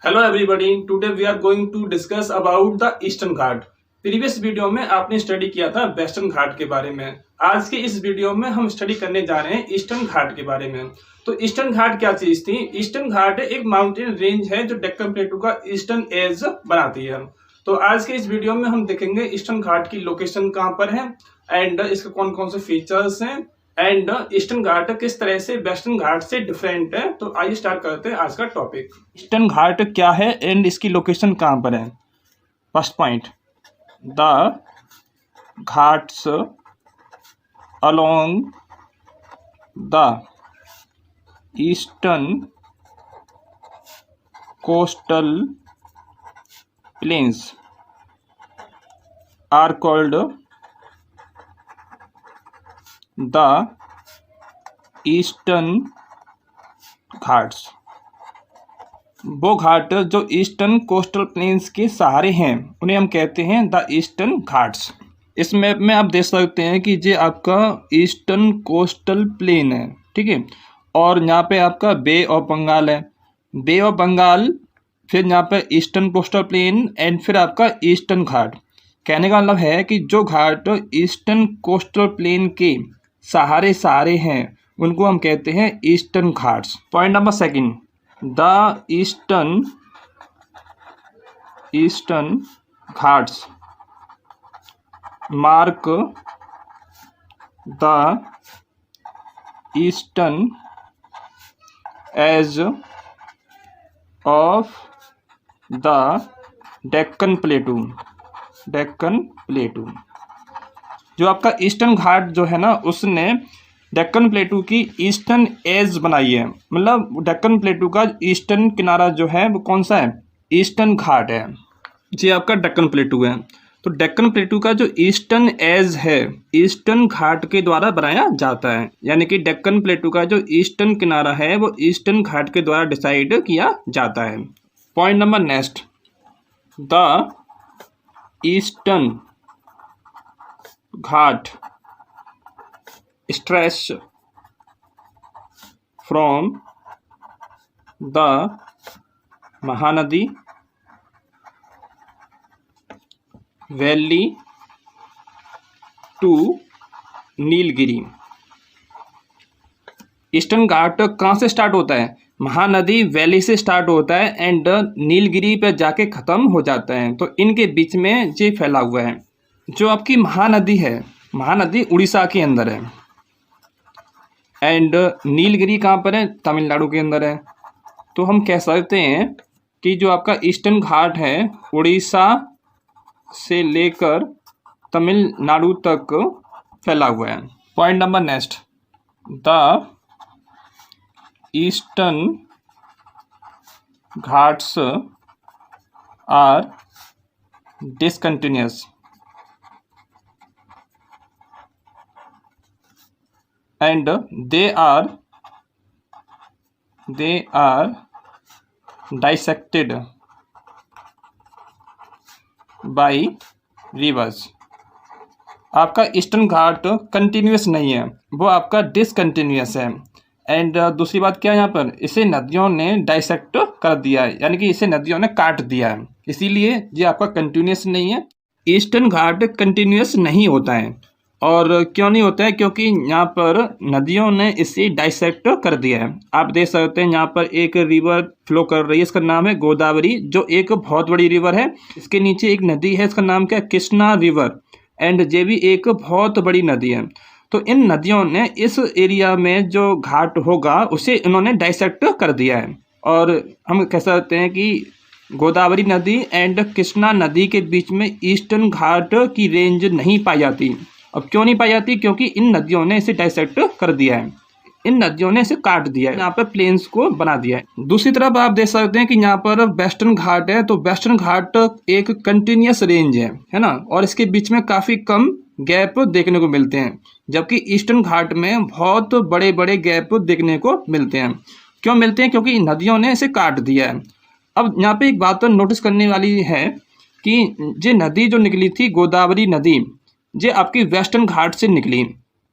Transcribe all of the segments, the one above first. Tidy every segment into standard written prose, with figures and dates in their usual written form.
Hello everybody, today we are going to discuss about the Eastern Ghat. Previous video में आपने study किया था western घाट के बारे में। आज के इस वीडियो में हम स्टडी करने जा रहे हैं ईस्टर्न घाट के बारे में। तो ईस्टर्न घाट क्या चीज थी? ईस्टर्न घाट एक माउंटेन रेंज है जो डेक्कन प्लेटू का ईस्टर्न एज बनाती है। तो आज के इस वीडियो में हम देखेंगे ईस्टर्न घाट की लोकेशन कहाँ पर है एंड इसके कौन कौन से फीचर्स हैं एंड ईस्टर्न घाट किस तरह से वेस्टर्न घाट से डिफरेंट है। तो आइए स्टार्ट करते हैं आज का टॉपिक। ईस्टर्न घाट क्या है एंड इसकी लोकेशन कहाँ पर है। First point, the Ghats along the eastern coastal plains are called the Eastern Ghats. वो घाट जो ईस्टर्न कोस्टल प्लेन्स के सहारे हैं उन्हें हम कहते हैं द ईस्टर्न घाट्स। इस मैप में आप देख सकते हैं कि ये आपका ईस्टर्न कोस्टल प्लेन है, ठीक है। और यहाँ पे आपका बे ऑफ बंगाल है, बे ऑफ बंगाल, फिर यहाँ पे ईस्टर्न कोस्टल प्लेन एंड फिर आपका ईस्टर्न घाट। कहने का मतलब है कि जो घाट ईस्टर्न कोस्टल प्लेन के सहारे सहारे हैं उनको हम कहते हैं Eastern Ghats. Point number second, the Eastern Ghats mark the eastern edge of the Deccan plateau. Deccan plateau जो आपका ईस्टर्न घाट जो है ना, उसने डेक्कन प्लेटू की ईस्टर्न एज बनाई है। मतलब डेक्कन प्लेटू का ईस्टर्न किनारा जो है वो कौन सा है? ईस्टर्न घाट है। ये आपका डेक्कन प्लेटू है। तो डेक्कन प्लेटू का जो ईस्टर्न एज है ईस्टर्न घाट के द्वारा बनाया जाता है, यानी कि डेक्कन प्लेटू का जो ईस्टर्न किनारा है वो ईस्टर्न घाट के द्वारा डिसाइड किया जाता है। Point number next, the Eastern Ghat stretch from the Mahanadi valley to Nilgiri. Eastern Ghat कहाँ से स्टार्ट होता है? महानदी वैली से स्टार्ट होता है एंड नीलगिरी पर जाके ख़त्म हो जाता है। तो इनके बीच में ये फैला हुआ है। जो आपकी महानदी है, महानदी उड़ीसा के अंदर है एंड नीलगिरी कहाँ पर है? तमिलनाडु के अंदर है। तो हम कह सकते हैं कि जो आपका ईस्टर्न घाट है उड़ीसा से लेकर तमिलनाडु तक फैला हुआ है। Point number next, the Eastern Ghats are discontinuous and they are dissected by rivers। आपका ईस्टर्न घाट कंटिन्यूस नहीं है, वो आपका डिसकंटिन्यूअस है। एंड दूसरी बात क्या है, यहाँ पर इसे नदियों ने डाइसेक्ट कर दिया है, यानी कि इसे नदियों ने काट दिया है, इसीलिए ये आपका कंटिन्यूस नहीं है। ईस्टर्न घाट कंटिन्यूस नहीं होता है। और क्यों नहीं होता है? क्योंकि यहाँ पर नदियों ने इसे डाइसेक्ट कर दिया है। आप देख सकते हैं यहाँ पर एक रिवर फ्लो कर रही है, इसका नाम है गोदावरी, जो एक बहुत बड़ी रिवर है। इसके नीचे एक नदी है, इसका नाम क्या है? कृष्णा रिवर, एंड ये भी एक बहुत बड़ी नदी है। तो इन नदियों ने इस एरिया में जो घाट होगा उसे इन्होंने डाइसेक्ट कर दिया है। और हम कह सकते हैं कि गोदावरी नदी एंड कृष्णा नदी के बीच में ईस्टर्न घाट की रेंज नहीं पाई जाती। अब क्यों नहीं पाई जाती? क्योंकि इन नदियों ने इसे डाइसेक्ट कर दिया है, इन नदियों ने इसे काट दिया है, यहाँ पर प्लेन्स को बना दिया है। दूसरी तरफ आप देख सकते हैं कि यहाँ पर वेस्टर्न घाट है। तो वेस्टर्न घाट एक कंटिन्यूअस रेंज है ना, और इसके बीच में काफ़ी कम गैप देखने को मिलते हैं, जबकि ईस्टर्न घाट में बहुत बड़े बड़े गैप देखने को मिलते हैं। क्यों मिलते हैं? क्योंकि नदियों ने इसे काट दिया है। अब यहाँ पे एक बात नोटिस करने वाली है कि ये नदी जो निकली थी गोदावरी नदी, ये आपकी वेस्टर्न घाट से निकली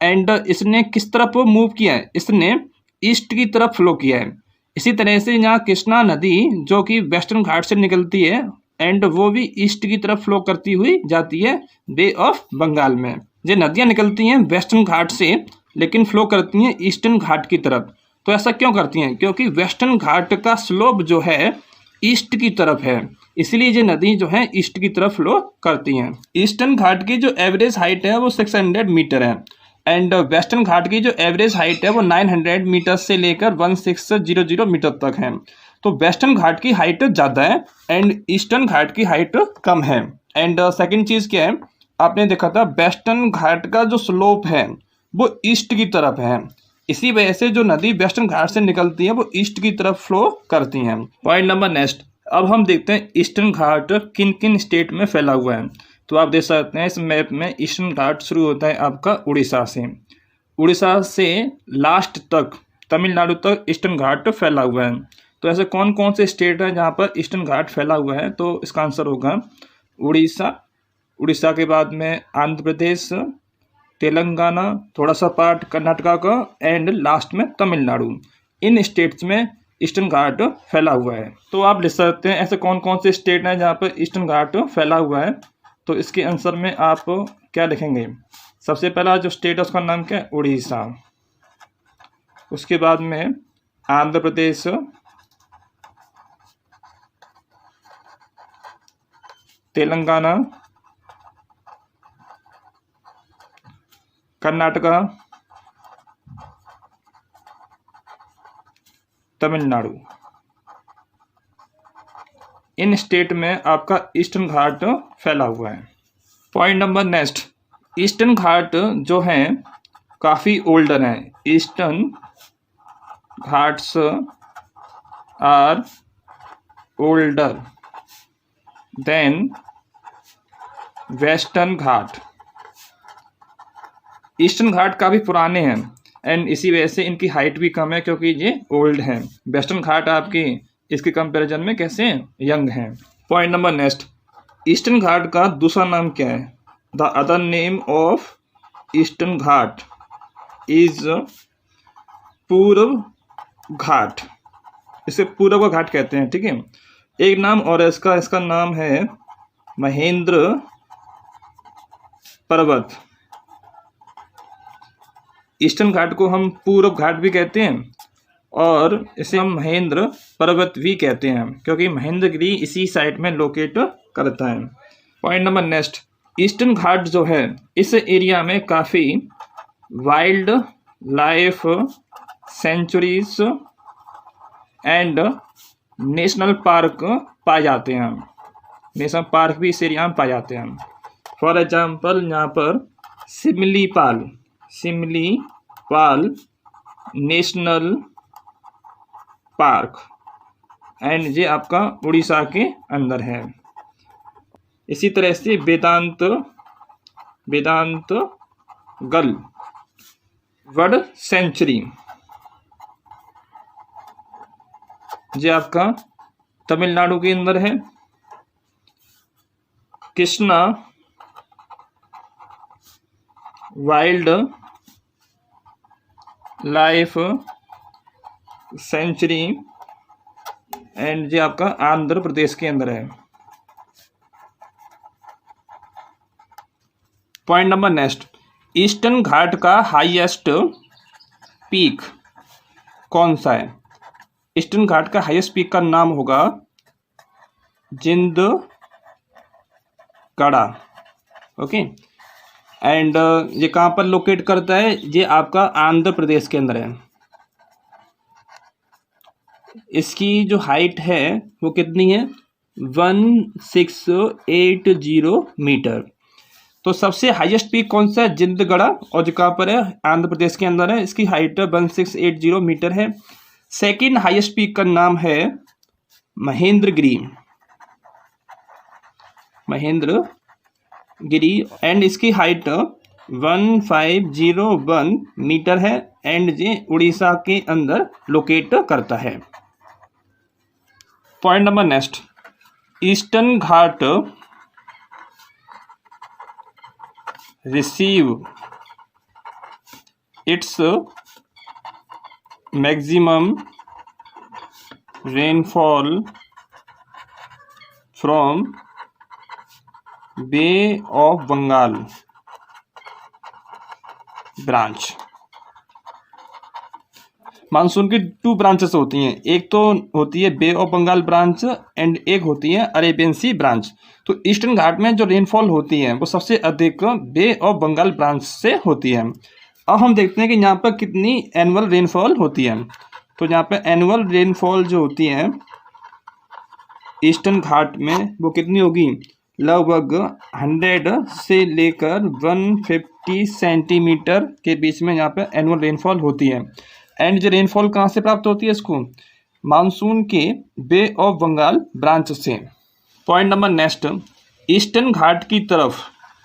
एंड इसने किस तरफ मूव किया है, इसने ईस्ट की तरफ फ्लो किया है। इसी तरह से यहाँ कृष्णा नदी जो कि वेस्टर्न घाट से निकलती है एंड वो भी ईस्ट की तरफ फ्लो करती हुई जाती है बे ऑफ बंगाल में। ये नदियाँ निकलती हैं वेस्टर्न घाट से लेकिन फ्लो करती हैं ईस्टर्न घाट की तरफ। तो ऐसा क्यों करती हैं? क्योंकि वेस्टर्न घाट का स्लोप जो है ईस्ट की तरफ है, इसलिए ये नदी जो है ईस्ट की तरफ फ्लो करती हैं। ईस्टर्न घाट की जो एवरेज हाइट है वो 600 मीटर है एंड वेस्टर्न घाट की जो एवरेज हाइट है वो 900 मीटर से लेकर 1600 मीटर तक है। तो वेस्टर्न घाट की हाइट ज़्यादा है एंड ईस्टर्न घाट की हाइट कम है। एंड सेकंड चीज़ क्या है, आपने देखा था वेस्टर्न घाट का जो स्लोप है वो ईस्ट की तरफ है, इसी वजह से जो नदी वेस्टर्न घाट से निकलती है वो ईस्ट की तरफ फ्लो करती हैं। पॉइंट नंबर नेक्स्ट, अब हम देखते हैं ईस्टर्न घाट किन किन स्टेट में फैला हुआ है। तो आप देख सकते हैं इस मैप में ईस्टर्न घाट शुरू होता है आपका उड़ीसा से, उड़ीसा से लास्ट तक तमिलनाडु तक ईस्टर्न घाट फैला हुआ है। तो ऐसे कौन कौन से स्टेट हैं जहाँ पर ईस्टर्न घाट फैला हुआ है? तो इसका आंसर होगा उड़ीसा, उड़ीसा के बाद में आंध्र प्रदेश, तेलंगाना, थोड़ा सा पार्ट कर्नाटका का एंड लास्ट में तमिलनाडु। इन स्टेट्स में ईस्टर्न घाट फैला हुआ है। तो आप लिख सकते हैं ऐसे कौन कौन से स्टेट हैं जहाँ पर ईस्टर्न घाट फैला हुआ है। तो इसके आंसर में आप क्या लिखेंगे? सबसे पहला जो स्टेट है उसका नाम क्या है? उड़ीसा। उसके बाद में आंध्र प्रदेश, तेलंगाना, कर्नाटका, तमिलनाडु। इन स्टेट में आपका ईस्टर्न घाट फैला हुआ है। Point number next, Eastern Ghat जो हैं काफ़ी ओल्डर हैं। Eastern Ghats are older than Western Ghat. Eastern Ghat काफ़ी पुराने हैं एंड इसी वजह से इनकी हाइट भी कम है क्योंकि ये ओल्ड हैं। वेस्टर्न घाट आपकी इसके कंपैरिजन में कैसे यंग हैं। पॉइंट नंबर नेक्स्ट, ईस्टर्न घाट का दूसरा नाम क्या है? The other name of eastern Ghat is पूर्व घाट। इसे पूर्व का घाट कहते हैं, ठीक है। एक नाम और इसका नाम है महेंद्र पर्वत। ईस्टर्न घाट को हम पूर्व घाट भी कहते हैं और इसे हम महेंद्र पर्वत भी कहते हैं क्योंकि महेंद्रगिरी इसी साइड में लोकेट करता है। Point number next, Eastern Ghat जो है इस एरिया में काफ़ी wild life sanctuaries and national park पाए जाते हैं। नेशनल पार्क भी इस एरिया में पाए जाते हैं। फॉर एग्जाम्पल यहाँ पर सिमलीपाल नेशनल पार्क एंड ये आपका उड़ीसा के अंदर है। इसी तरह से वेदांत गल वर्ड सेंचुरी ये आपका तमिलनाडु के अंदर है। Krishna wild life sanctuary and ये आपका आंध्र प्रदेश के अंदर है। पॉइंट नंबर नेक्स्ट, ईस्टर्न घाट का हाईएस्ट पीक कौन सा है? ईस्टर्न घाट का हाईएस्ट पीक का नाम होगा जिंदगड़ा। ओके एंड ये कहाँ पर लोकेट करता है? ये आपका आंध्र प्रदेश के अंदर है। इसकी जो हाइट है वो कितनी है? 1680 मीटर। तो सबसे हाईएस्ट पीक कौन सा है? जिंदगड़ा, और जो कहाँ पर है? आंध्र प्रदेश के अंदर है। इसकी हाइट 1680 मीटर है। सेकंड हाईएस्ट पीक का नाम है महेंद्रगिरी एंड इसकी हाइट 1501 मीटर है एंड ये उड़ीसा के अंदर लोकेट करता है। Point number next, Eastern Ghat receive its maximum rainfall from Bay of Bengal branch. Monsoon की 2 ब्रांचेस होती हैं, एक तो होती है Bay of Bengal branch and एक होती है अरेबियन सी ब्रांच। तो ईस्टर्न घाट में जो रेनफॉल होती है वो सबसे अधिक बे ऑफ बंगाल ब्रांच से होती है। अब हम देखते हैं कि यहाँ पर कितनी एनुअल रेनफॉल होती है। तो यहाँ पर एनुअल रेनफॉल जो होती है ईस्टर्न घाट में वो कितनी होगी, लगभग 100 से लेकर 150 सेंटीमीटर के बीच में यहाँ पे एनुअल रेनफॉल होती है। एंड जो रेनफॉल कहाँ से प्राप्त होती है इसको, मानसून के बे ऑफ बंगाल ब्रांच से। पॉइंट नंबर नेक्स्ट, ईस्टर्न घाट की तरफ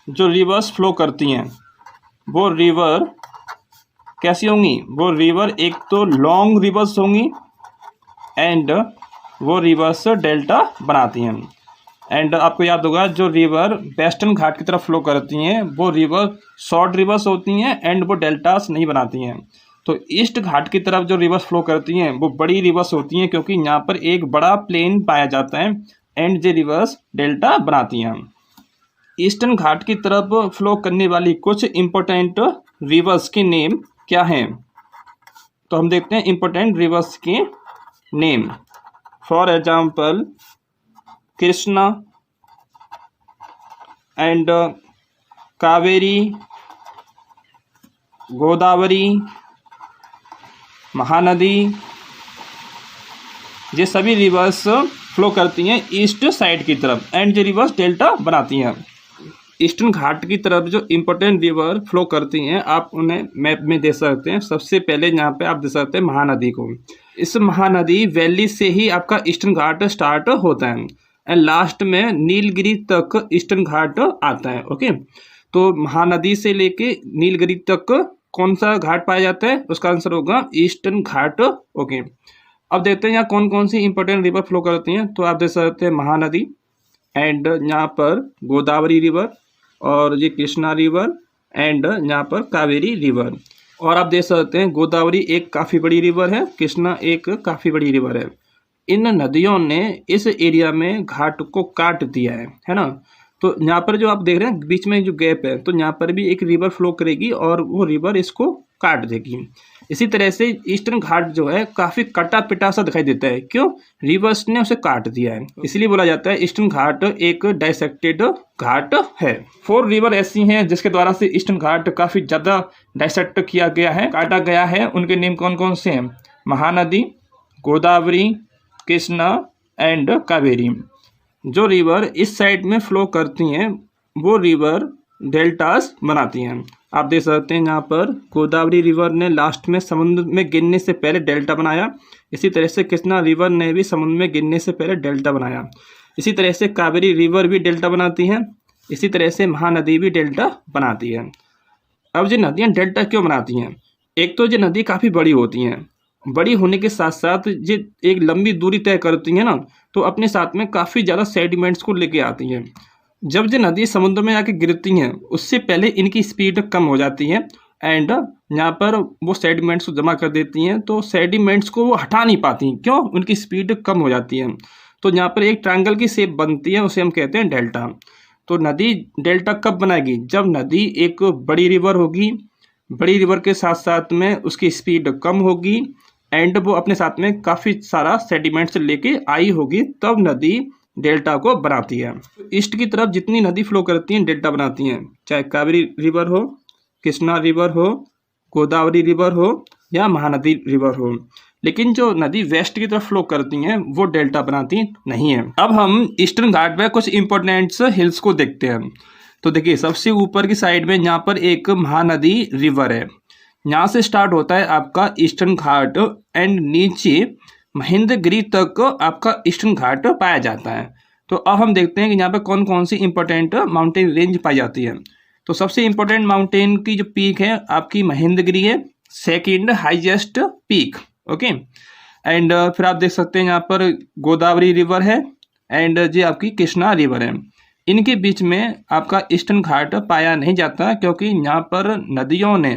जो रिवर्स फ्लो करती हैं वो रिवर कैसी होंगी, वो रिवर एक तो लॉन्ग रिवर्स होंगी एंड वो रिवर्स डेल्टा बनाती हैं। एंड आपको याद होगा जो रिवर वेस्टर्न घाट की तरफ फ्लो करती हैं वो रिवर शॉर्ट रिवर्स होती हैं एंड वो डेल्टास नहीं बनाती हैं। तो ईस्ट घाट की तरफ जो रिवर्स फ्लो करती हैं वो बड़ी रिवर्स होती हैं क्योंकि यहाँ पर एक बड़ा प्लेन पाया जाता है एंड जो रिवर्स डेल्टा बनाती हैं। ईस्टर्न घाट की तरफ फ्लो करने वाली कुछ इम्पोर्टेंट रिवर्स के नेम क्या हैं, तो हम देखते हैं इम्पोर्टेंट रिवर्स के name. For example Krishna and Kaveri, Godavari, Mahanadi, ये सभी रिवर्स फ्लो करती हैं ईस्ट साइड की तरफ एंड ये रिवर्स डेल्टा बनाती हैं। ईस्टर्न घाट की तरफ जो इम्पोर्टेंट रिवर फ्लो करती हैं आप उन्हें मैप में दे सकते हैं। सबसे पहले यहाँ पे आप दे सकते हैं महानदी को। इस महानदी वैली से ही आपका ईस्टर्न घाट स्टार्ट होता है एंड लास्ट में नीलगिरी तक ईस्टर्न घाट आता है। ओके, तो महानदी से लेके नीलगिरी तक कौन सा घाट पाया जाता है, उसका आंसर होगा ईस्टर्न घाट। ओके, अब देखते हैं यहाँ कौन कौन सी इंपॉर्टेंट रिवर फ्लो करती हैं। तो आप देख सकते हैं महानदी एंड यहाँ पर गोदावरी रिवर और ये कृष्णा रिवर एंड यहाँ पर कावेरी रिवर। और आप देख सकते हैं गोदावरी एक काफ़ी बड़ी रिवर है, कृष्णा एक काफ़ी बड़ी रिवर है। इन नदियों ने इस एरिया में घाट को काट दिया है ना। तो यहाँ पर जो आप देख रहे हैं बीच में जो गैप है तो यहाँ पर भी एक रिवर फ्लो करेगी और वो रिवर इसको काट देगी। इसी तरह से ईस्टर्न घाट जो है काफ़ी कटा पिटा सा दिखाई देता है, क्यों, रिवर्स ने उसे काट दिया है, इसलिए बोला जाता है ईस्टर्न घाट एक डाइसेक्टेड घाट है। 4 रिवर ऐसी हैं जिसके द्वारा से ईस्टर्न घाट काफ़ी ज़्यादा डाइसेक्ट किया गया है, काटा गया है। उनके नेम कौन कौन से हैं, महानदी, गोदावरी, कृष्णा एंड कावेरी। जो रिवर इस साइड में फ्लो करती हैं वो रिवर डेल्टास बनाती हैं। आप देख सकते हैं यहाँ पर गोदावरी रिवर ने लास्ट में समुद्र में गिरने से पहले डेल्टा बनाया, इसी तरह से कृष्णा रिवर ने भी समुद्र में गिरने से पहले डेल्टा बनाया। इसी तरह से कावेरी रिवर भी डेल्टा बनाती हैं, इसी तरह से महानदी भी डेल्टा बनाती है। अब ये नदियाँ डेल्टा क्यों बनाती हैं, एक तो ये नदी काफ़ी बड़ी होती हैं, बड़ी होने के साथ साथ ये एक लंबी दूरी तय करती हैं ना, तो अपने साथ में काफ़ी ज़्यादा सेडिमेंट्स को लेके आती हैं। जब ये नदी समुद्र में आके गिरती हैं उससे पहले इनकी स्पीड कम हो जाती है एंड यहाँ पर वो सेडिमेंट्स को जमा कर देती हैं, तो सेडिमेंट्स को वो हटा नहीं पाती, क्यों, उनकी स्पीड कम हो जाती है। तो यहाँ पर एक ट्रायंगल की शेप बनती है, उसे हम कहते हैं डेल्टा। तो नदी डेल्टा कब बनाएगी, जब नदी एक बड़ी रिवर होगी, बड़ी रिवर के साथ साथ में उसकी स्पीड कम होगी एंड वो अपने साथ में काफ़ी सारा सेडिमेंट्स लेके आई होगी, तब नदी डेल्टा को बनाती है। ईस्ट की तरफ जितनी नदी फ्लो करती हैं डेल्टा बनाती हैं, चाहे कावेरी रिवर हो, कृष्णा रिवर हो, गोदावरी रिवर हो या महानदी रिवर हो। लेकिन जो नदी वेस्ट की तरफ फ्लो करती हैं वो डेल्टा बनाती नहीं है। अब हम ईस्टर्न घाट में कुछ इंपॉर्टेंट हिल्स को देखते हैं। तो देखिए सबसे ऊपर की साइड में यहाँ पर एक महानदी रिवर है, यहाँ से स्टार्ट होता है आपका ईस्टर्न घाट एंड नीचे महेंद्रगिरी तक आपका ईस्टर्न घाट पाया जाता है। तो अब हम देखते हैं कि यहाँ पे कौन कौन सी इंपॉर्टेंट माउंटेन रेंज पाई जाती है। तो सबसे इंपॉर्टेंट माउंटेन की जो पीक है आपकी महेंद्रगिरी है, second highest peak. Okay, and फिर आप देख सकते हैं यहाँ पर गोदावरी रिवर है एंड ये आपकी कृष्णा रिवर है। इनके बीच में आपका ईस्टर्न घाट पाया नहीं जाता क्योंकि यहाँ पर नदियों ने,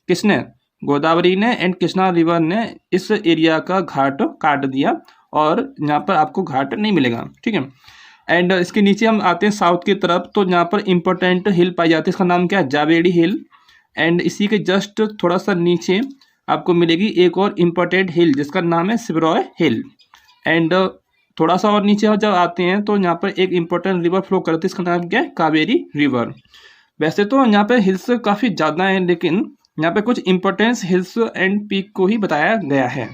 किसने, गोदावरी ने एंड कृष्णा रिवर ने इस एरिया का घाट काट दिया और यहाँ पर आपको घाट नहीं मिलेगा, ठीक है। एंड इसके नीचे हम आते हैं साउथ की तरफ, तो यहाँ पर इम्पोर्टेंट हिल पाई जाती है, इसका नाम क्या है, जावेरी हिल। एंड इसी के जस्ट थोड़ा सा नीचे आपको मिलेगी एक और इम्पोर्टेंट हिल जिसका नाम है सिबरॉय हिल। एंड थोड़ा सा और नीचे जब आते हैं तो यहाँ पर एक इम्पोर्टेंट रिवर फ्लो करती है, इसका नाम क्या है, कावेरी रिवर। वैसे तो यहाँ पे हिल्स काफ़ी ज़्यादा हैं, लेकिन यहाँ पे कुछ इम्पोर्टेंस हिल्स एंड पीक को ही बताया गया है।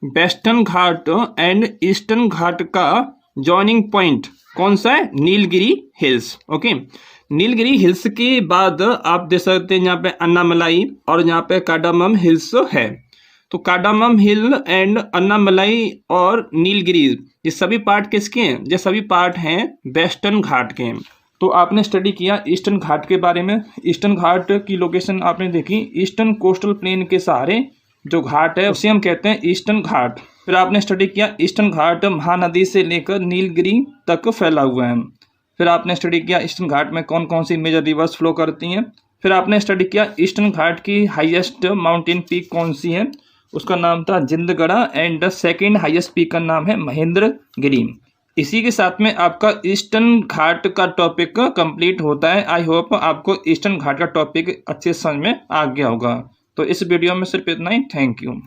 वेस्टर्न घाट एंड ईस्टर्न घाट का जॉइनिंग पॉइंट कौन सा है, Nilgiri hills. Okay, Nilgiri hills के बाद आप देख सकते हैं यहाँ पे अन्नामलाई और यहाँ पे कार्डामम हिल्स है। तो कार्डामम हिल एंड अन्नामलाई और नीलगिरी ये सभी पार्ट किसके हैं, ये सभी पार्ट हैं वेस्टर्न घाट के। तो आपने स्टडी किया ईस्टर्न घाट के बारे में। ईस्टर्न घाट की लोकेशन आपने देखी, ईस्टर्न कोस्टल प्लेन के सहारे जो घाट है उसे हम कहते हैं ईस्टर्न घाट। फिर आपने स्टडी किया ईस्टर्न घाट महानदी से लेकर नीलगिरी तक फैला हुआ है। फिर आपने स्टडी किया ईस्टर्न घाट में कौन कौन सी मेजर रिवर्स फ्लो करती हैं। फिर आपने स्टडी किया ईस्टर्न घाट की हाईएस्ट माउंटेन पीक कौन सी है, उसका नाम था Jindhagada. And second highest peak का नाम है महेंद्रगिरी। इसी के साथ में आपका ईस्टर्न घाट का टॉपिक कंप्लीट होता है। आई होप आपको ईस्टर्न घाट का टॉपिक अच्छे समझ में आ गया होगा। तो इस वीडियो में सिर्फ इतना ही। Thank you.